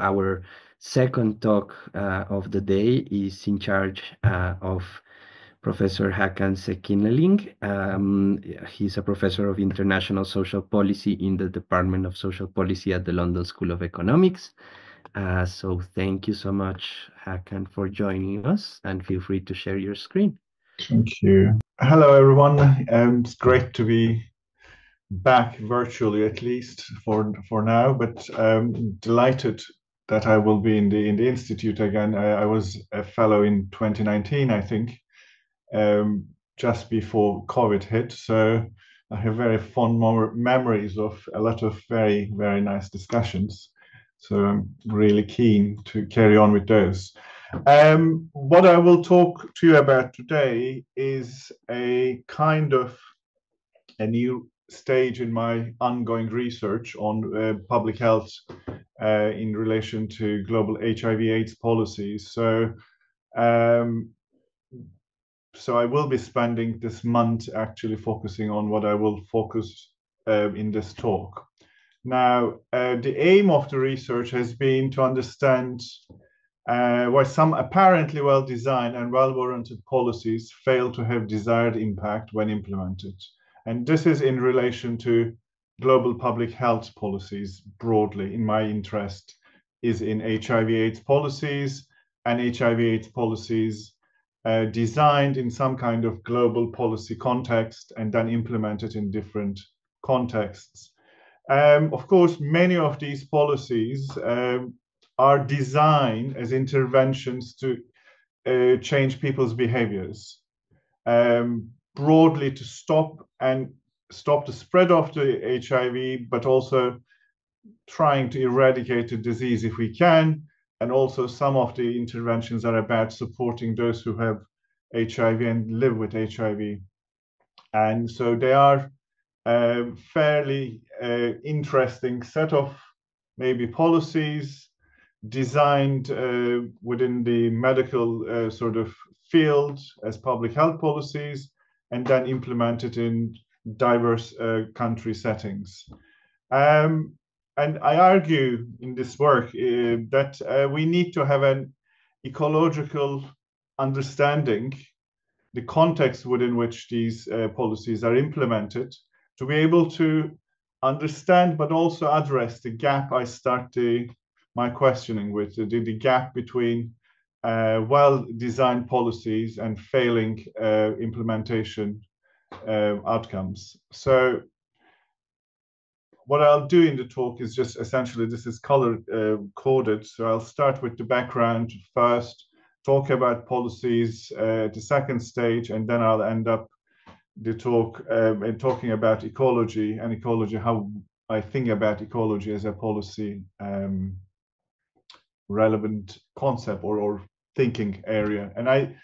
our second talk of the day is in charge of Professor Hakan SECKINELGIN. He's a professor of international social policy in the Department of Social Policy at the London School of Economics. So thank you so much, Hakan, for joining us, and feel free to share your screen. Thank you. Hello, everyone. It's great to be back virtually, at least for now, but delighted that I will be in the institute again. I was a fellow in 2019, I think, just before COVID hit. So I have very fond memories of a lot of very, very nice discussions. So I'm really keen to carry on with those. What I will talk to you about today is a kind of a new stage in my ongoing research on public health in relation to global HIV/AIDS policies. So I will be spending this month actually focusing on what I will focus in this talk. Now, the aim of the research has been to understand why some apparently well-designed and well-warranted policies fail to have desired impact when implemented. And this is in relation to global public health policies broadly. In my interest is in HIV/AIDS policies and HIV/AIDS policies designed in some kind of global policy context and then implemented in different contexts. Of course, many of these policies are designed as interventions to change people's behaviors, broadly to stop the spread of the HIV, but also trying to eradicate the disease if we can. And also some of the interventions are about supporting those who have HIV and live with HIV. And so they are a fairly interesting set of maybe policies designed within the medical sort of field as public health policies and then implemented in diverse country settings. And I argue in this work that we need to have an ecological understanding, the context within which these policies are implemented, to be able to understand but also address the gap I started my questioning with, the gap between well-designed policies and failing implementation outcomes. So what I'll do in the talk is just essentially, this is color coded. So I'll start with the background first, talk about policies at the second stage, and then I'll end up the talk in talking about ecology, how I think about ecology as a policy relevant concept or thinking area. And I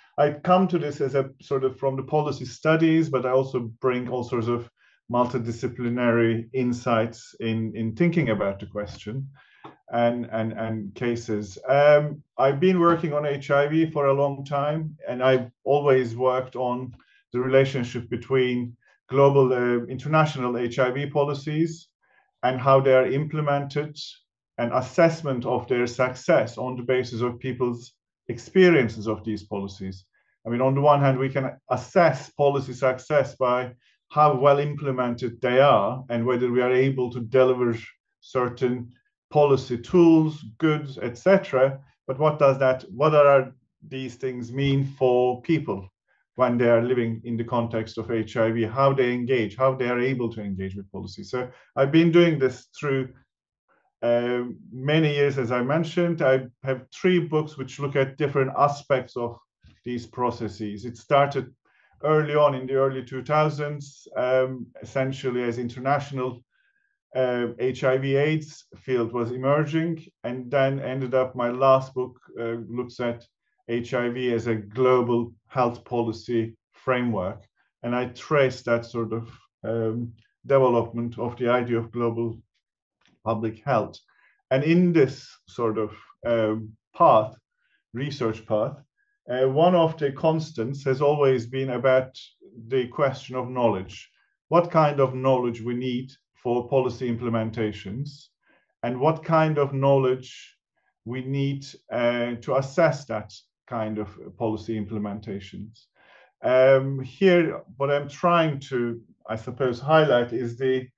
come to this as a sort of from the policy studies, but I also bring all sorts of multidisciplinary insights in thinking about the question and cases. I've been working on HIV for a long time, and I've always worked on the relationship between global international HIV policies and how they are implemented and assessment of their success on the basis of people's experiences of these policies. I mean, on the one hand, we can assess policy success by how well implemented they are and whether we are able to deliver certain policy tools, goods, etc. But what are these things mean for people when they are living in the context of HIV, how they engage, how they are able to engage with policy? So I've been doing this through many years, as I mentioned. I have 3 books which look at different aspects of these processes. It started early on in the early 2000s, essentially as international HIV/AIDS field was emerging, and then ended up, my last book looks at HIV as a global health policy framework. And I trace that sort of development of the idea of global public health. And in this sort of research path, one of the constants has always been about the question of knowledge. What kind of knowledge we need for policy implementations, and what kind of knowledge we need to assess that kind of policy implementations. Here, what I'm trying to, I suppose, highlight is the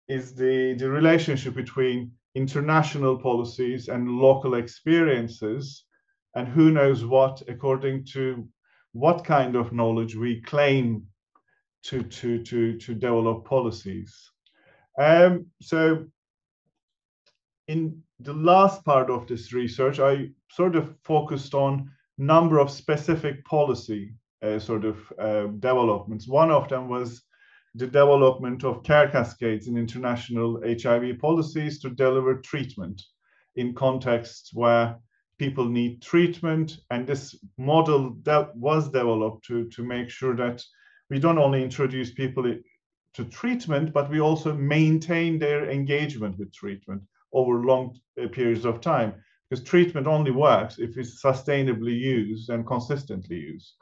relationship between international policies and local experiences, and who knows what, according to what kind of knowledge we claim to develop policies. So in the last part of this research, I sort of focused on number of specific policy developments. One of them was the development of care cascades in international HIV policies to deliver treatment in contexts where people need treatment. And this model that was developed to make sure that we don't only introduce people to treatment, but we also maintain their engagement with treatment over long periods of time, because treatment only works if it's sustainably used and consistently used.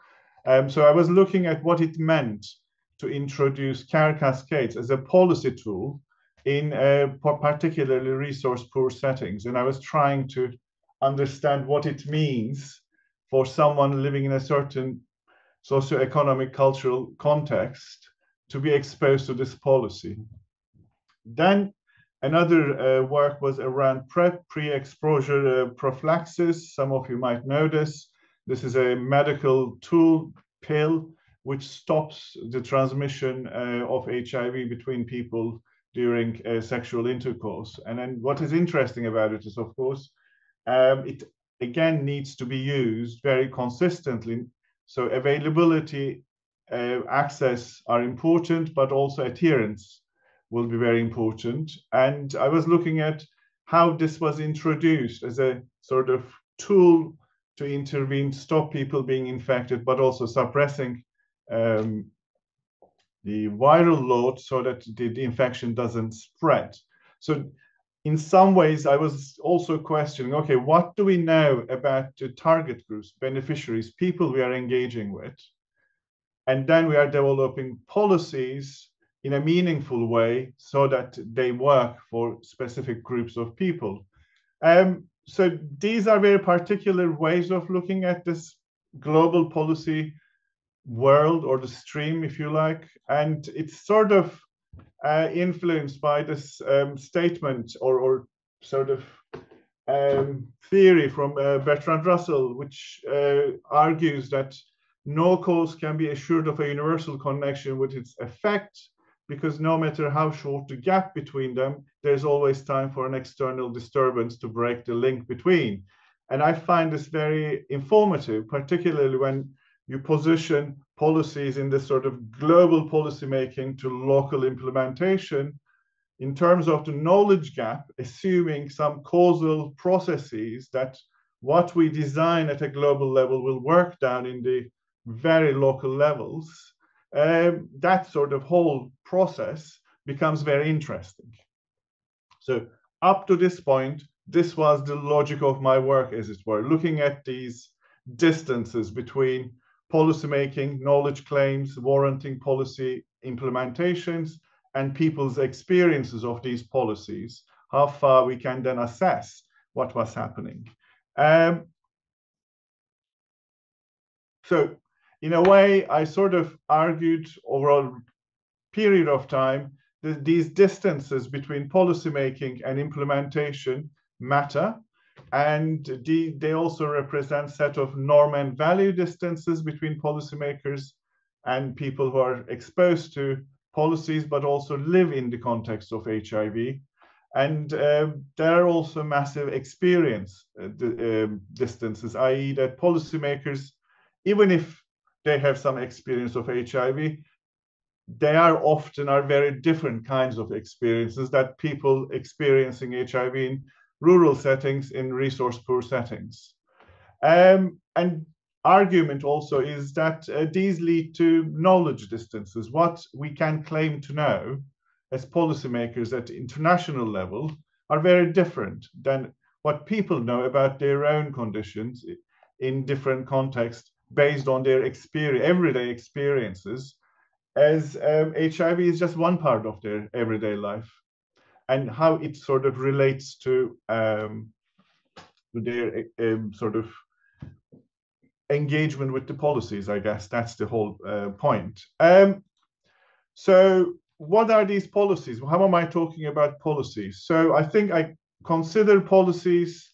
So I was looking at what it meant to introduce care cascades as a policy tool in particularly resource-poor settings. And I was trying to understand what it means for someone living in a certain socioeconomic, cultural context to be exposed to this policy. Then another work was around PrEP, pre-exposure prophylaxis. Some of you might know this. This is a medical tool, pill, which stops the transmission of HIV between people during sexual intercourse. And then what is interesting about it is, of course, it again needs to be used very consistently. So availability, access are important, but also adherence will be very important. And I was looking at how this was introduced as a sort of tool to intervene, stop people being infected, but also suppressing the viral load so that the infection doesn't spread. So in some ways, I was also questioning, okay, what do we know about the target groups, beneficiaries, people we are engaging with? And then we are developing policies in a meaningful way so that they work for specific groups of people. So these are very particular ways of looking at this global policy world, or the stream, if you like. And it's sort of influenced by this statement or sort of theory from Bertrand Russell, which argues that no cause can be assured of a universal connection with its effect, because no matter how short the gap between them, there's always time for an external disturbance to break the link between. And I find this very informative, particularly when you position policies in this sort of global policymaking to local implementation in terms of the knowledge gap, assuming some causal processes that what we design at a global level will work down in the very local levels. That sort of whole process becomes very interesting. So up to this point, this was the logic of my work, as it were, looking at these distances between policymaking, knowledge claims, warranting policy implementations, and people's experiences of these policies, how far we can then assess what was happening. So in a way, I sort of argued over a period of time that these distances between policymaking and implementation matter. And they also represent a set of norm and value distances between policymakers and people who are exposed to policies, but also live in the context of HIV. And there are also massive experience distances, i.e. that policymakers, even if they have some experience of HIV, they often are very different kinds of experiences that people experiencing HIV in rural settings, in resource-poor settings. And argument also is that these lead to knowledge distances. What we can claim to know as policymakers at the international level are very different than what people know about their own conditions in different contexts based on their experience, everyday experiences, as HIV is just one part of their everyday life, and how it sort of relates to their sort of engagement with the policies. I guess that's the whole point. So what are these policies? How am I talking about policies? So I think I consider policies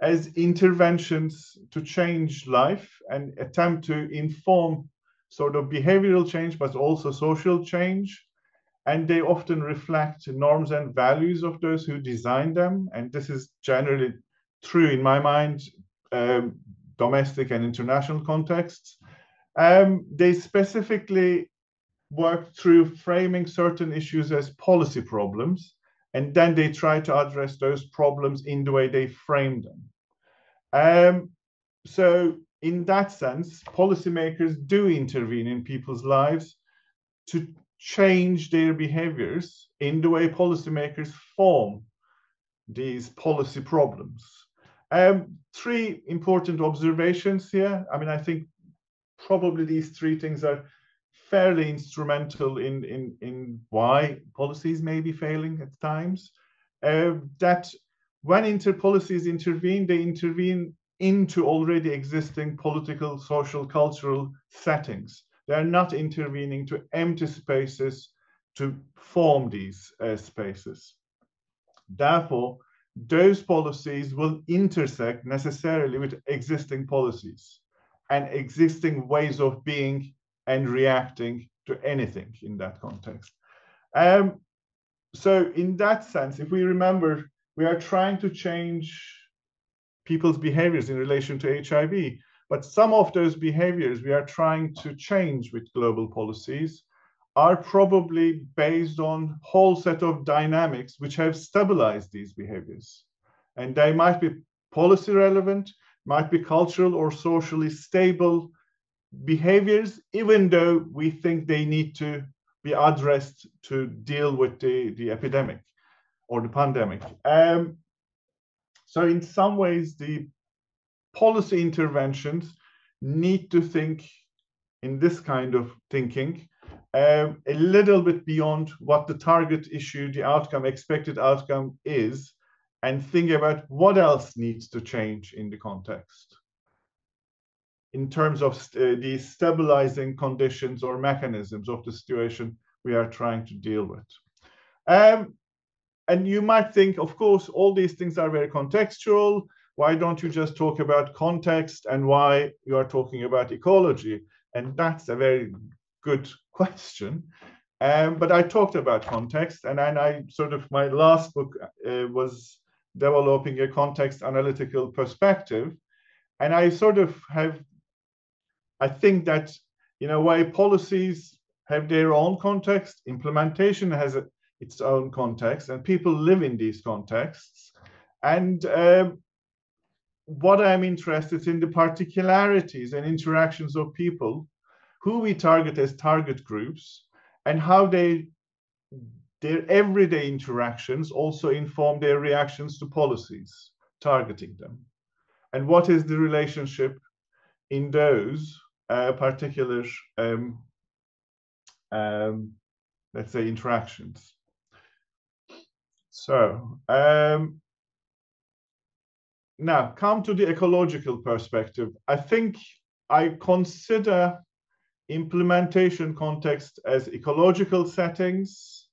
as interventions to change life and attempt to inform sort of behavioral change, but also social change. And they often reflect norms and values of those who design them. And this is generally true in my mind, domestic and international contexts. They specifically work through framing certain issues as policy problems, and then they try to address those problems in the way they frame them. So in that sense, policymakers do intervene in people's lives to change their behaviors in the way policymakers form these policy problems. Three important observations here. I mean, I think probably these three things are fairly instrumental in why policies may be failing at times. That when policies intervene, they intervene into already existing political, social, cultural settings. They're not intervening to empty spaces to form these spaces. Therefore, those policies will intersect necessarily with existing policies and existing ways of being and reacting to anything in that context. So in that sense, if we remember, we are trying to change people's behaviors in relation to HIV, but some of those behaviors we are trying to change with global policies are probably based on a whole set of dynamics which have stabilized these behaviors. And they might be policy relevant, might be cultural or socially stable behaviors, even though we think they need to be addressed to deal with the epidemic or the pandemic. So in some ways, the policy interventions need to think in this kind of thinking a little bit beyond what the target issue, the outcome, expected outcome is, and think about what else needs to change in the context in terms of the stabilizing conditions or mechanisms of the situation we are trying to deal with. And you might think, of course, all these things are very contextual. Why don't you just talk about context and why you are talking about ecology? And that's a very good question. But I talked about context, and then I sort of, my last book was developing a context analytical perspective. And I sort of have, I think that in a way, policies have their own context, implementation has its own context, and people live in these contexts. And what I'm interested in the particularities and interactions of people who we target as target groups, and how their everyday interactions also inform their reactions to policies targeting them. And what is the relationship in those particular, let's say, interactions. So now come to the ecological perspective. I think I consider implementation context as ecological settings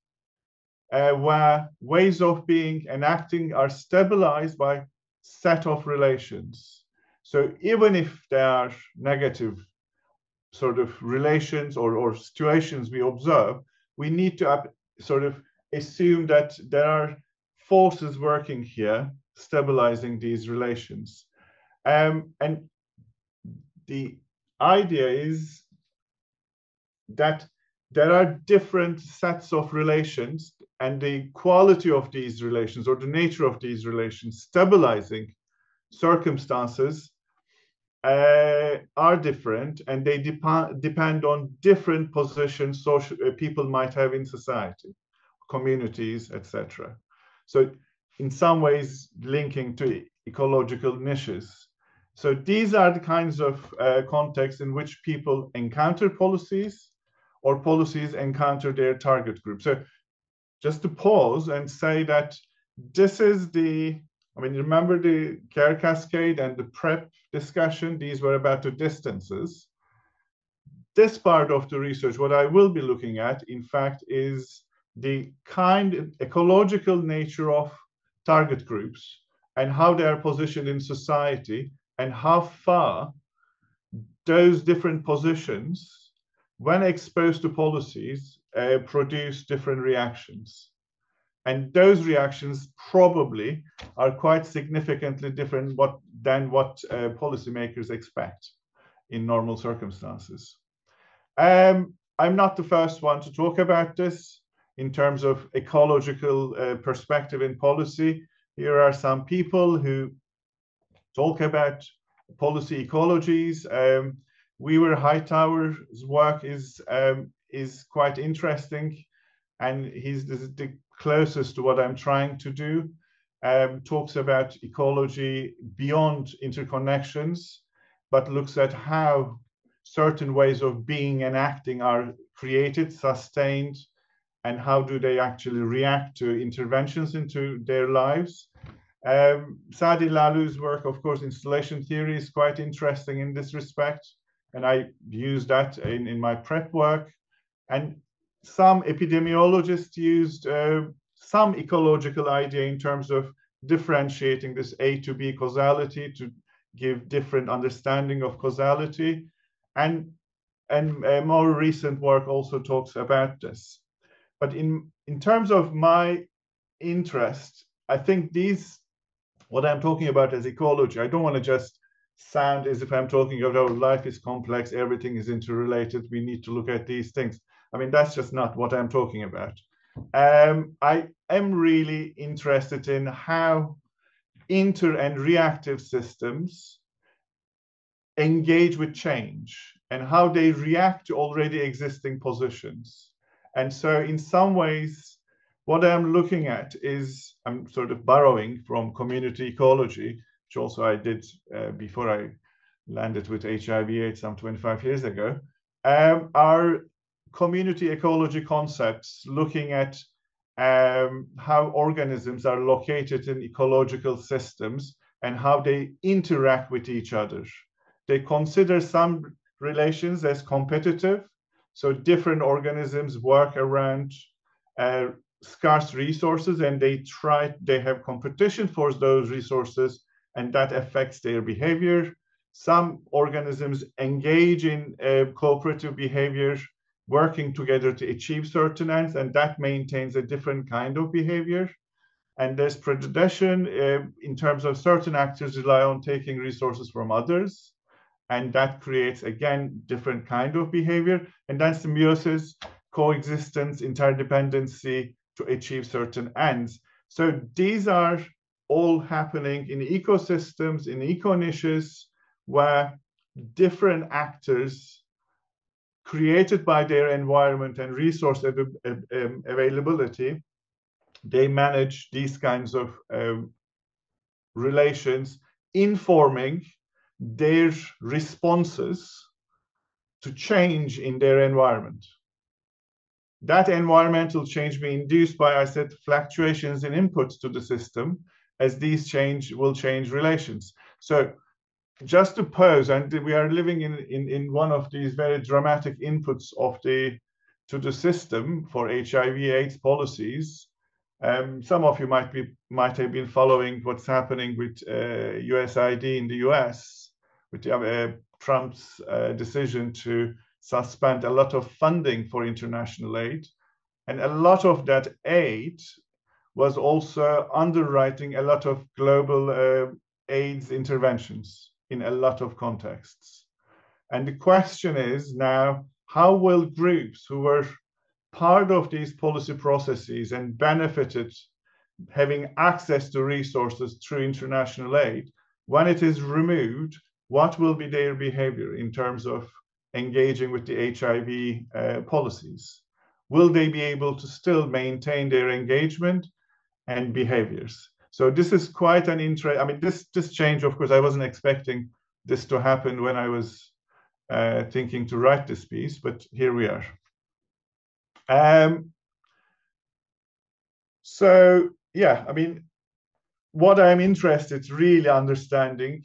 where ways of being and acting are stabilized by set of relations. So even if there are negative sort of relations or situations we observe, we need to sort of assume that there are forces working here stabilizing these relations. And the idea is that there are different sets of relations, and the quality of these relations or the nature of these relations stabilizing circumstances are different, and they depend on different positions people might have in society, communities, etc. So in some ways linking to ecological niches. So these are the kinds of contexts in which people encounter policies or policies encounter their target group. So just to pause and say that this is the I mean, remember the care cascade and the prep discussion? These were about the distances. This part of the research, what I will be looking at, in fact, is the ecological nature of target groups and how they are positioned in society and how far those different positions, when exposed to policies, produce different reactions. And those reactions probably are quite significantly different than what policymakers expect in normal circumstances. I'm not the first one to talk about this in terms of ecological perspective in policy. Here are some people who talk about policy ecologies. Weaver Hightower's work is quite interesting, and he's the closest to what I'm trying to do. Talks about ecology beyond interconnections, but looks at how certain ways of being and acting are created, sustained, and how do they actually react to interventions into their lives. Sadi Lalou's work, of course, installation theory is quite interesting in this respect, and I use that in my prep work. And some epidemiologists used some ecological idea in terms of differentiating this A to B causality to give different understanding of causality. And more recent work also talks about this. But in terms of my interest, I think what I'm talking about as ecology, I don't want to just sound as if I'm talking about, oh, life is complex, everything is interrelated, we need to look at these things. I mean, that's just not what I'm talking about. I am really interested in how inter and reactive systems engage with change and how they react to already existing positions. And so in some ways, what I'm looking at is, I'm sort of borrowing from community ecology, which also I did before I landed with HIV/AIDS some 25 years ago, are community ecology concepts looking at how organisms are located in ecological systems and how they interact with each other. They consider some relations as competitive, so different organisms work around scarce resources and they have competition for those resources, and that affects their behavior. Some organisms engage in cooperative behavior, working together to achieve certain ends, and that maintains a different kind of behavior. And there's predation in terms of certain actors rely on taking resources from others, and that creates, again, different kind of behavior. And then symbiosis, coexistence, interdependency to achieve certain ends. So these are all happening in ecosystems, in eco-niches, where different actors created by their environment and resource availability, they manage these kinds of relations, informing their responses to change in their environment. That environmental change being induced by, I said, fluctuations in inputs to the system, as these will change relations. So just to pose, and we are living in one of these very dramatic inputs to the system for HIV/AIDS policies. Some of you might have been following what's happening with USAID in the US, with Trump's decision to suspend a lot of funding for international aid. And a lot of that aid was also underwriting a lot of global AIDS interventions in a lot of contexts. And the question is now, how will groups who were part of these policy processes and benefited having access to resources through international aid, when it is removed, what will be their behavior in terms of engaging with the HIV policies? Will they be able to still maintain their engagement and behaviors? So this is quite an interest. I mean, this change, of course, I wasn't expecting this to happen when I was thinking to write this piece, but here we are. So yeah, I mean, what I'm interested really understanding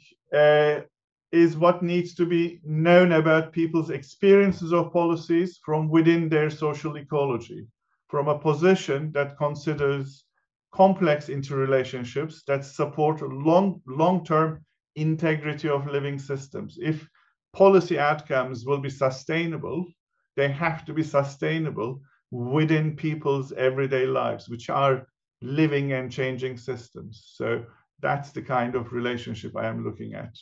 is what needs to be known about people's experiences of policies from within their social ecology, from a position that considers complex interrelationships that support long-term integrity of living systems. If policy outcomes will be sustainable, they have to be sustainable within people's everyday lives, which are living and changing systems. So that's the kind of relationship I am looking at.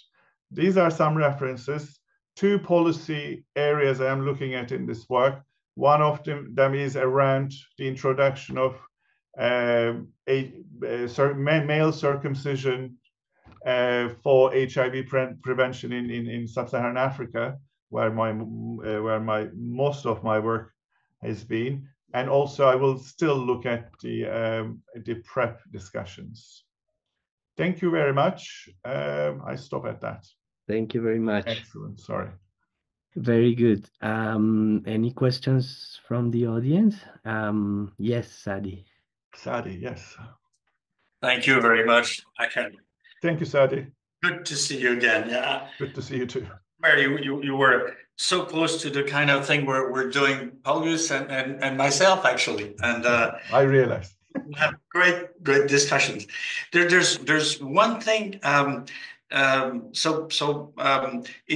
These are some references. Two policy areas I am looking at in this work. One of them is around the introduction of male circumcision for HIV prevention in sub-Saharan Africa, where most of my work has been. And also, I will still look at the PrEP discussions. Thank you very much. I stop at that. Thank you very much. Excellent. Sorry. Very good. Any questions from the audience? Yes, Sadi. Sadi, yes. Thank you very much. Thank you, Sadi. Good to see you again. Yeah. Good to see you too. Where you were so close to the kind of thing we're doing, Paulus and myself actually, and I realize we have great discussions. There's one thing. In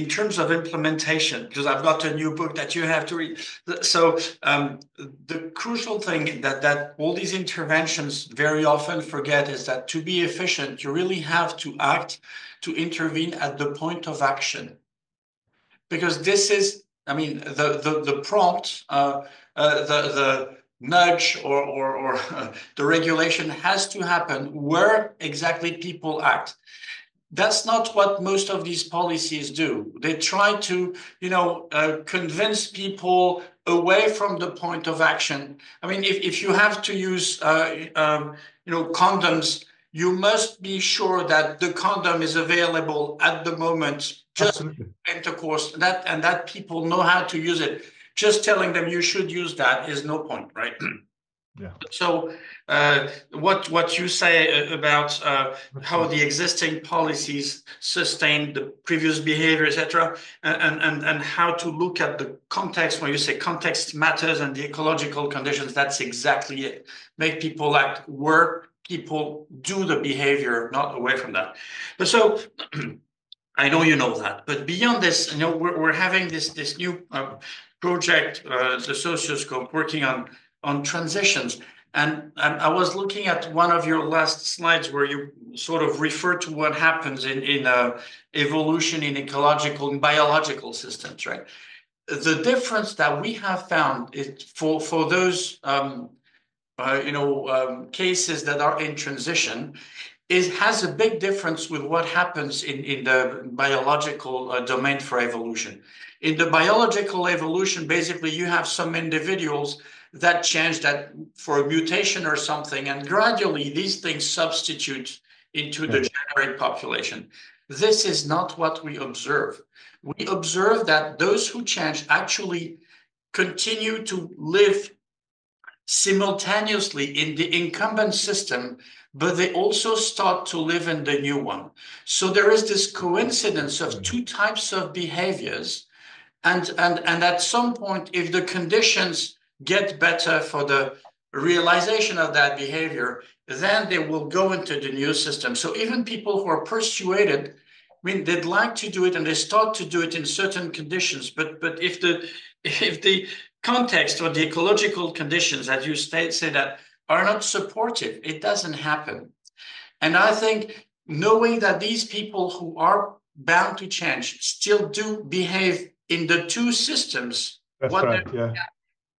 terms of implementation, because I've got a new book that you have to read. So the crucial thing that all these interventions very often forget is that to be efficient, you really have to intervene at the point of action. Because this is, I mean, the prompt, the nudge or the regulation has to happen where exactly people act. That's not what most of these policies do. They try to, convince people away from the point of action. I mean, if you have to use, condoms, you must be sure that the condom is available at the moment, just intercourse, that people know how to use it. Just telling them you should use that is no point, right? Yeah. So what you say about how the existing policies sustain the previous behavior, etc., and how to look at the context, when you say context matters and the ecological conditions, that's exactly it. Make people act where people do the behavior, not away from that. But so I know you know that, but beyond this, we're having this new project, the Socioscope, working on transitions. And I was looking at one of your last slides where you sort of refer to what happens in evolution in ecological and biological systems, right? The difference that we have found is for those cases that are in transition has a big difference with what happens in the biological domain for evolution. In the biological evolution, basically, you have some individuals that change that for a mutation or something, and gradually these things substitute into the generic population. This is not what we observe. We observe that those who change actually continue to live simultaneously in the incumbent system, but they also start to live in the new one. So there is this coincidence of two types of behaviors, and at some point, if the conditions get better for the realization of that behavior, then they will go into the new system. So even people who are persuaded, I mean, they'd like to do it and they start to do it in certain conditions, but if the context or the ecological conditions, as you say that, are not supportive, it doesn't happen. And I think knowing that these people who are bound to change still do behave in the two systems,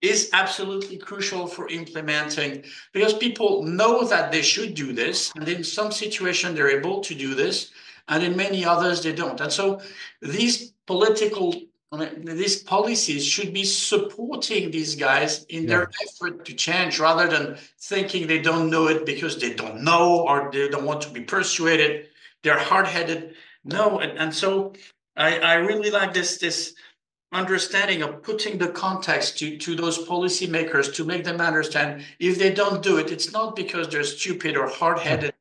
is absolutely crucial for implementing, because people know that they should do this, and in some situations they're able to do this, and in many others they don't. And so these policies should be supporting these guys in their effort to change, rather than thinking they don't know it because they don't know or they don't want to be persuaded. They're hard-headed. No, and so I really like this understanding of putting the context to those policymakers to make them understand if they don't do it, it's not because they're stupid or hard-headed.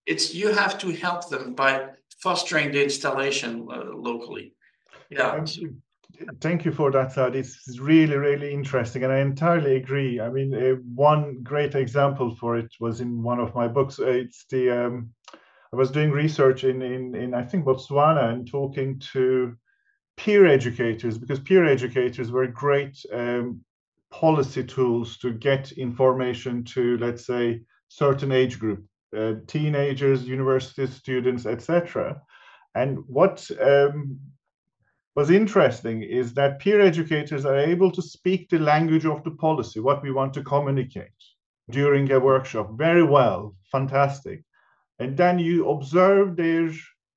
you have to help them by fostering the installation locally. Yeah. Thank you for that, Saad. It's really, really interesting, and I entirely agree. I mean, one great example for it was in one of my books. It's the I was doing research in I think Botswana and talking to peer educators, because peer educators were great policy tools to get information to, let's say, certain age group, teenagers, university students, etc. And what was interesting is that peer educators are able to speak the language of the policy, what we want to communicate during a workshop very well, fantastic. And then you observe their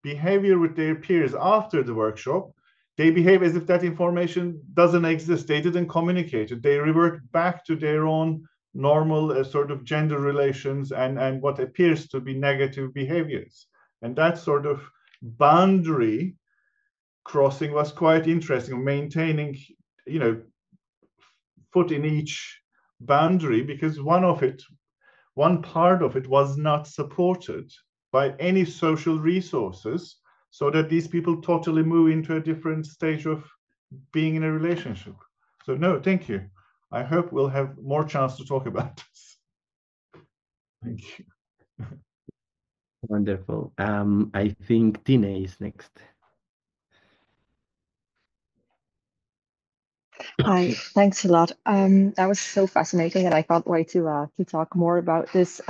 behavior with their peers after the workshop. They behave as if that information doesn't exist. They didn't communicate it. They revert back to their own normal sort of gender relations and what appears to be negative behaviors. And that sort of boundary crossing was quite interesting, maintaining, you know, foot in each boundary, because one part of it was not supported by any social resources, so that these people totally move into a different stage of being in a relationship. So no, thank you. I hope we'll have more chance to talk about this. Thank you. Wonderful. I think Tina is next. Hi, thanks a lot. That was so fascinating, and I can't wait to talk more about this.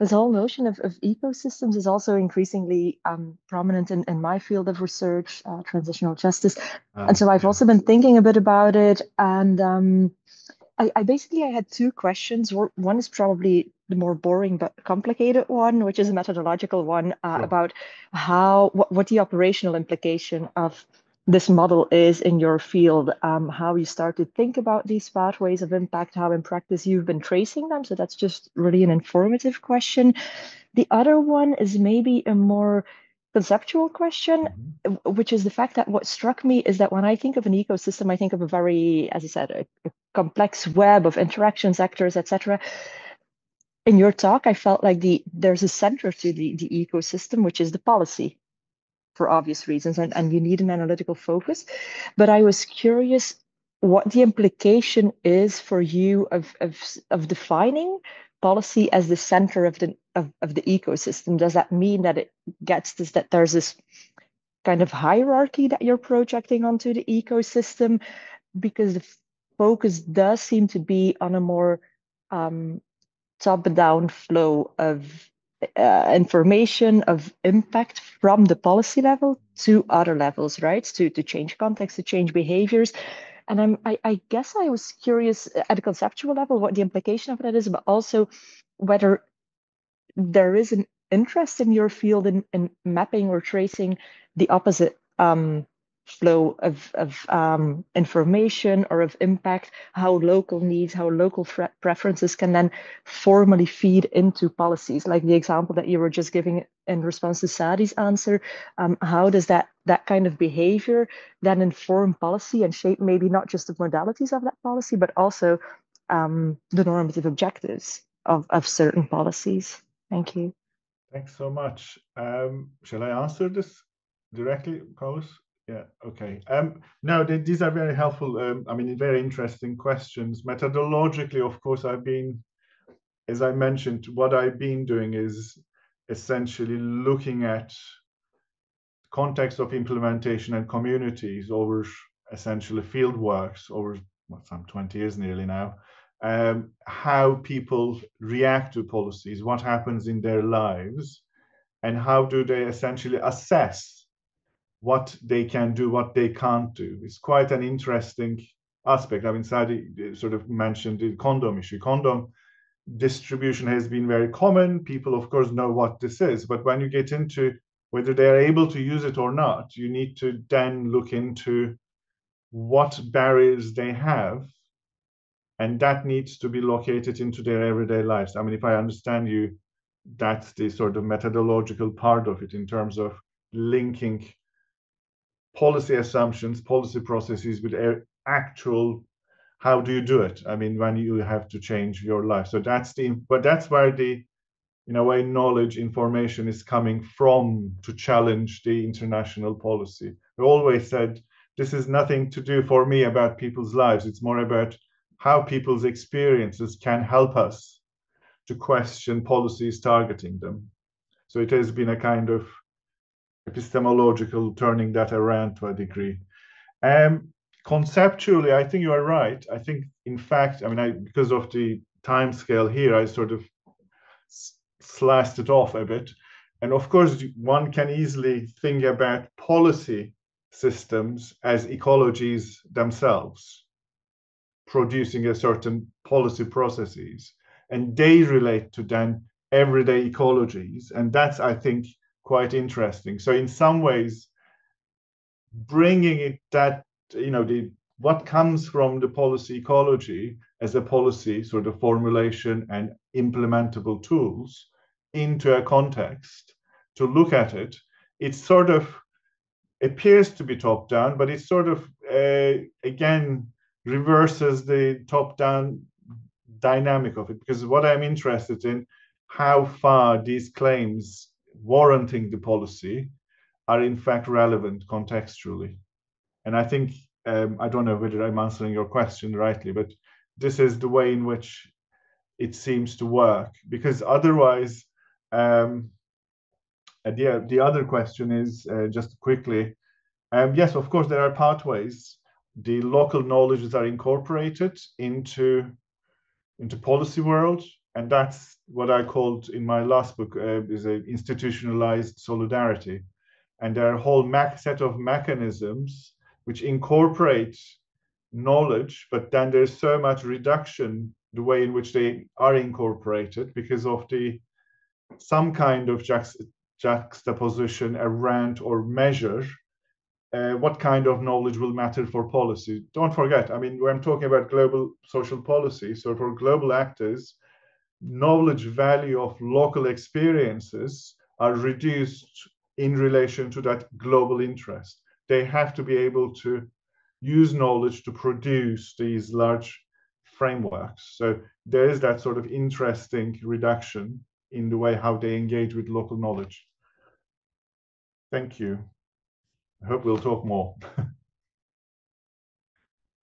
This whole notion of ecosystems is also increasingly prominent in my field of research, transitional justice. And so I've also been thinking a bit about it, and I basically had two questions. One is probably the more boring but complicated one, which is a methodological one about what the operational implication of this model is in your field, how you start to think about these pathways of impact, how in practice you've been tracing them. So that's just really an informative question. The other one is maybe a more conceptual question, which is the fact that what struck me is that when I think of an ecosystem, I think of a very, as I said, a complex web of interactions, actors, etc. In your talk, I felt like there's a center to the ecosystem, which is the policy, for obvious reasons, and you need an analytical focus. But I was curious what the implication is for you of defining policy as the center of the ecosystem. Does that mean that it gets this, that there's this kind of hierarchy that you're projecting onto the ecosystem? Because the focus does seem to be on a more top-down flow of information, of impact from the policy level to other levels, right? To change context, to change behaviors. And I guess I was curious at a conceptual level what the implication of that is, but also whether there is an interest in your field in mapping or tracing the opposite flow of information or of impact, how local needs, how local preferences can then formally feed into policies. Like the example that you were just giving in response to Sadi's answer, how does that kind of behavior then inform policy and shape maybe not just the modalities of that policy, but also the normative objectives of certain policies? Thank you. Thanks so much. Shall I answer this directly, Carlos? Yeah, okay. No, these are very helpful, I mean, very interesting questions. Methodologically, of course, as I mentioned, what I've been doing is essentially looking at context of implementation and communities over essentially field works over some 20 years nearly now, how people react to policies, what happens in their lives, and how do they essentially assess what they can do, what they can't do. It's quite an interesting aspect. I mean, Sadi sort of mentioned the condom issue. Condom distribution has been very common. People, of course, know what this is. But when you get into whether they're able to use it or not, you need to then look into what barriers they have. And that needs to be located into their everyday lives. I mean, if I understand you, that's the sort of methodological part of it in terms of linking policy assumptions, policy processes with actual, how do you do it? I mean, when you have to change your life. So that's where the in a way, knowledge, information is coming from to challenge the international policy. We always said, this is nothing to do for me about people's lives. It's more about how people's experiences can help us to question policies targeting them. So it has been a kind of epistemological turning that around to a degree. Conceptually, I think you are right. I think, in fact, I mean, because of the time scale here, I sort of sliced it off a bit. And of course, one can easily think about policy systems as ecologies themselves, producing a certain policy processes, and they relate to then everyday ecologies. And that's, I think, quite interesting. So in some ways, bringing it that, you know, what comes from the policy ecology as a policy sort of formulation and implementable tools into a context to look at it, it sort of appears to be top down, but it sort of, again, reverses the top down dynamic of it, because what I'm interested in, how far these claims warranting the policy are in fact relevant contextually. And I think, I don't know whether I'm answering your question rightly, but this is the way in which it seems to work, because otherwise, the other question is, just quickly, yes, of course, there are pathways. The local knowledges are incorporated into policy world, and that's what I called in my last book is a institutionalized solidarity. And there are a whole set of mechanisms which incorporate knowledge, but then there's so much reduction the way in which they are incorporated because of some kind of juxtaposition around or measure what kind of knowledge will matter for policy. Don't forget, I mean, when I'm talking about global social policy, so for global actors, knowledge value of local experiences are reduced in relation to that global interest. They have to be able to use knowledge to produce these large frameworks. So there is that sort of interesting reduction in the way how they engage with local knowledge. Thank you. I hope we'll talk more.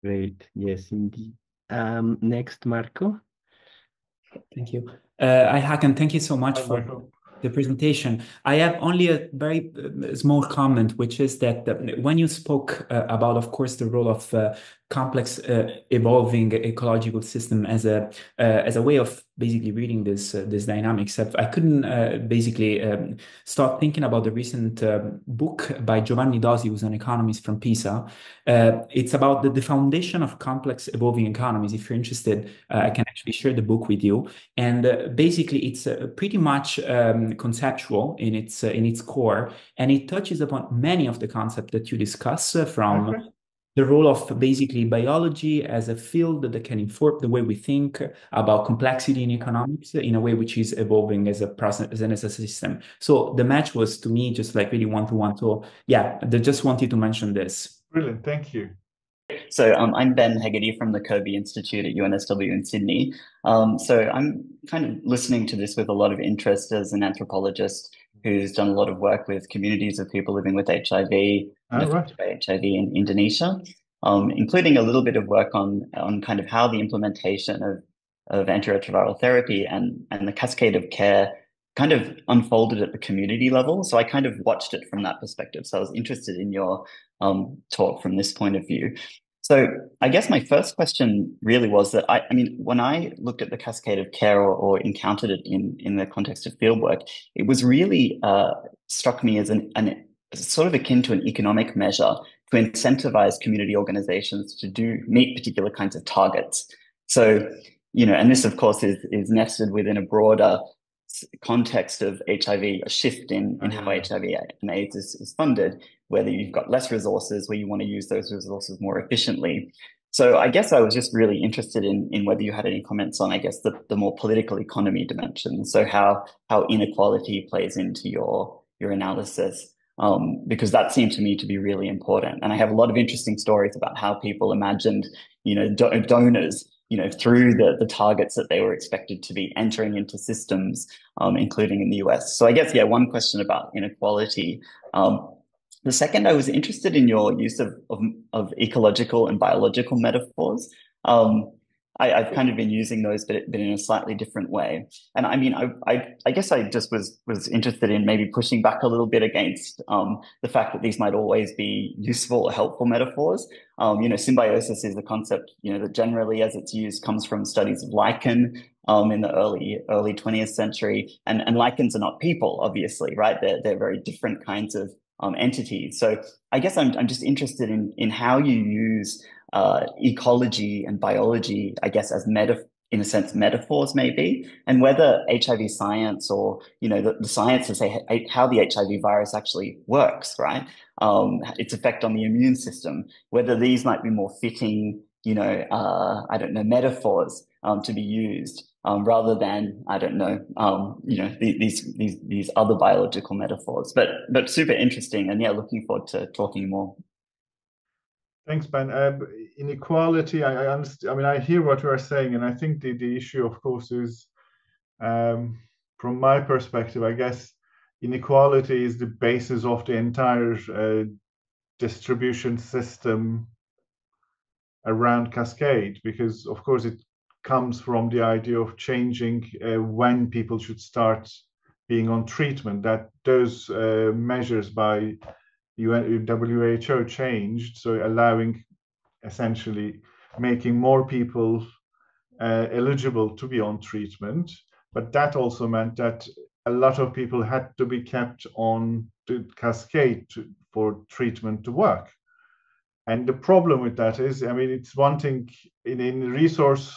Great. Yes, indeed. Next, Marco. Thank you. Hi, Hakan. Thank you so much for the presentation. I have only a very small comment, which is that when you spoke about, of course, the role of complex evolving ecological system as a way of basically reading this dynamics, I couldn't basically start thinking about the recent book by Giovanni Dosi, who's an economist from Pisa. It's about the foundation of complex evolving economies. If you're interested, I can actually share the book with you. And basically, it's pretty much conceptual in its core, and it touches upon many of the concepts that you discuss from the role of basically biology as a field that can inform the way we think about complexity in economics in a way which is evolving as a process and as a system. So the match was, to me, just like really one-to-one. So yeah, I just wanted to mention this. Brilliant, thank you. So I'm Ben Hegarty from the Kirby Institute at UNSW in Sydney. So I'm kind of listening to this with a lot of interest as an anthropologist who's done a lot of work with communities of people living with HIV and affected by HIV in Indonesia, including a little bit of work on kind of how the implementation of antiretroviral therapy and the cascade of care kind of unfolded at the community level. So I kind of watched it from that perspective. So I was interested in your talk from this point of view. So I guess my first question really was that, I mean, when I looked at the cascade of care or encountered it in the context of fieldwork, it was really struck me as an sort of akin to an economic measure to incentivize community organizations to meet particular kinds of targets. So, you know, and this, of course, is nested within a broader context of HIV, a shift in how HIV and AIDS is funded, whether you've got less resources, where you want to use those resources more efficiently. So I guess I was just really interested in whether you had any comments on, I guess, the more political economy dimension. So how inequality plays into your analysis, because that seemed to me to be really important. And I have a lot of interesting stories about how people imagined, you know, donors through the targets that they were expected to be entering into systems, including in the US. So I guess, yeah, one question about inequality. The second, I was interested in your use of ecological and biological metaphors. I've kind of been using those, but in a slightly different way. And I mean, I guess I just was interested in maybe pushing back a little bit against the fact that these might always be useful or helpful metaphors. Symbiosis is a concept, that generally, as it's used, comes from studies of lichen in the early 20th century. And lichens are not people, obviously, right? They're very different kinds of entities. So I guess I'm just interested in how you use ecology and biology, I guess, as in a sense, metaphors maybe, and whether HIV science or, the sciences say how the HIV virus actually works, right? Its effect on the immune system, whether these might be more fitting, I don't know, metaphors to be used rather than, I don't know, these other biological metaphors, but super interesting. And yeah, looking forward to talking more. Thanks, Ben. Inequality, I understand. I mean, I hear what you are saying, and I think the issue, of course, is from my perspective, I guess inequality is the basis of the entire distribution system around Cascade, because, of course, it comes from the idea of changing when people should start being on treatment, that those measures by WHO changed, so allowing, essentially making more people eligible to be on treatment. But that also meant that a lot of people had to be kept on the cascade for treatment to work. And the problem with that is, I mean, it's one thing in resource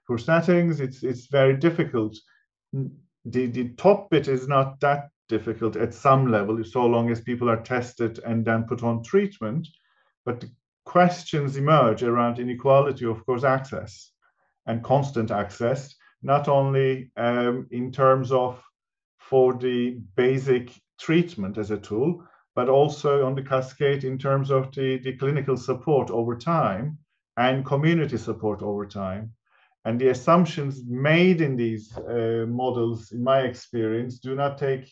for settings, it's very difficult. The top bit is not that difficult at some level, so long as people are tested and then put on treatment. But the questions emerge around inequality, of course, access and constant access, not only in terms of for the basic treatment as a tool, but also on the cascade in terms of the clinical support over time and community support over time. And the assumptions made in these models, in my experience, do not take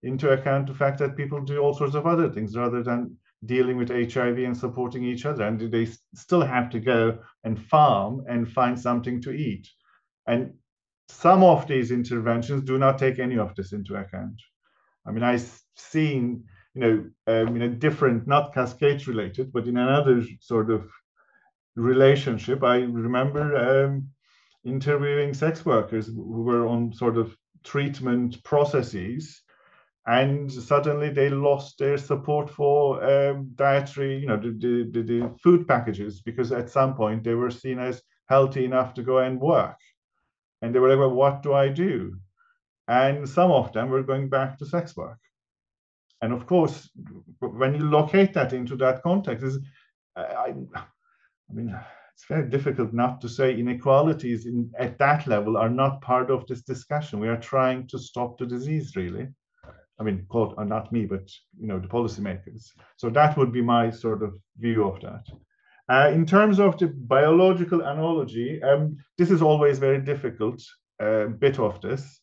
into account the fact that people do all sorts of other things rather than dealing with HIV and supporting each other. And they still have to go and farm and find something to eat. And some of these interventions do not take any of this into account. I mean, I've seen, in a different, not cascade related, but in another sort of relationship, I remember interviewing sex workers who were on sort of treatment processes, and suddenly they lost their support for dietary, the food packages, because at some point they were seen as healthy enough to go and work. And they were like, well, what do I do? And some of them were going back to sex work. And of course, when you locate that into that context, I mean, it's very difficult not to say inequalities at that level are not part of this discussion. We are trying to stop the disease, really. I mean, not me, but the policymakers. So that would be my sort of view of that. In terms of the biological analogy, this is always very difficult bit of this.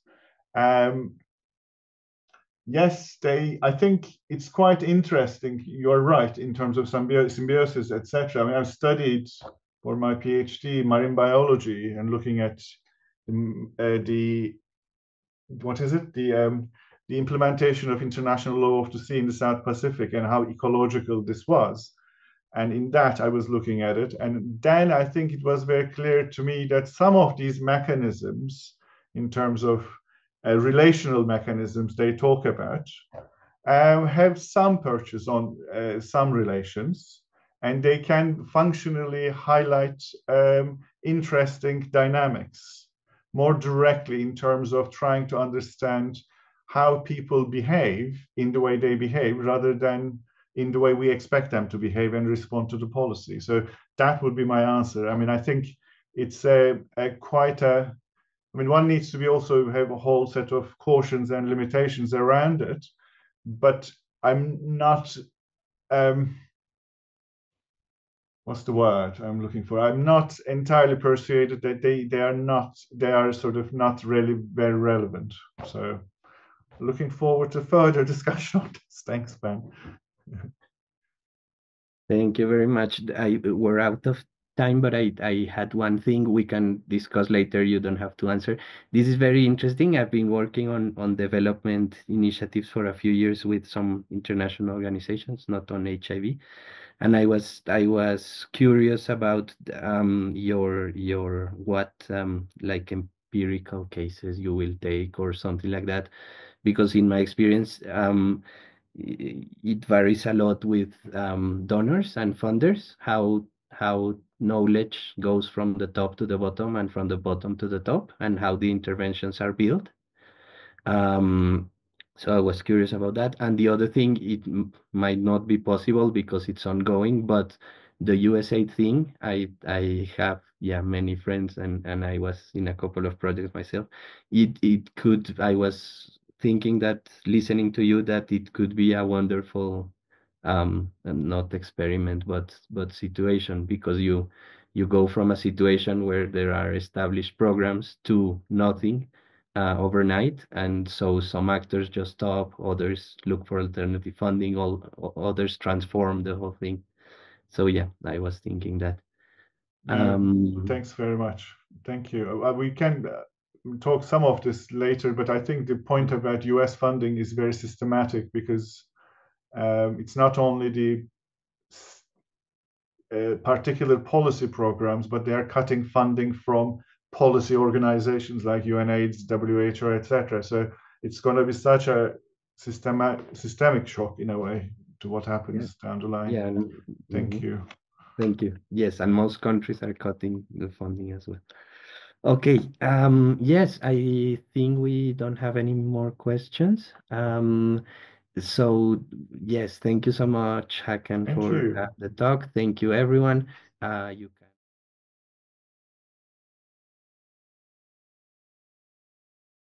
Yes, I think it's quite interesting. You're right in terms of symbiosis, etc. I mean, I've studied for my PhD marine biology and looking at the implementation of international law of the sea in the South Pacific and how ecological this was. And in that, I was looking at it. And then I think it was very clear to me that some of these mechanisms, in terms of relational mechanisms they talk about, have some purchase on some relations, and they can functionally highlight interesting dynamics more directly in terms of trying to understand how people behave in the way they behave rather than in the way we expect them to behave and respond to the policy. So that would be my answer. I mean, I think it's one needs to also have a whole set of cautions and limitations around it, but I'm not, what's the word I'm looking for? I'm not entirely persuaded that they are sort of not really very relevant. So looking forward to further discussion on this. Thanks, Ben. Thank you very much. We're out of time, but I had one thing we can discuss later. You don't have to answer. This is very interesting. I've been working on development initiatives for a few years with some international organizations, not on HIV. And I was curious about your what like empirical cases you will take or something like that, because in my experience it varies a lot with donors and funders, how knowledge goes from the top to the bottom and from the bottom to the top, and how the interventions are built. Um, so I was curious about that. And the other thing, it might not be possible because it's ongoing, but the USA thing, I have many friends, and I was in a couple of projects myself. It could, I was thinking that listening to you, that it could be a wonderful not experiment but situation, because you go from a situation where there are established programs to nothing overnight, and so some actors just stop, others look for alternative funding, others transform the whole thing. So yeah, I was thinking that. Thanks very much. Thank you. We can talk some of this later, but I think the point about US funding is very systematic, because it's not only the particular policy programs, but they are cutting funding from policy organizations like UNAIDS, WHO, etc. So it's going to be such a systemic shock in a way to what happens down the line. Yeah. Thank you. Thank you. Yes, and most countries are cutting the funding as well. Okay. Yes, I think we don't have any more questions. So yes, thank you so much, Hakan, Thank for you. the talk. Thank you, everyone. You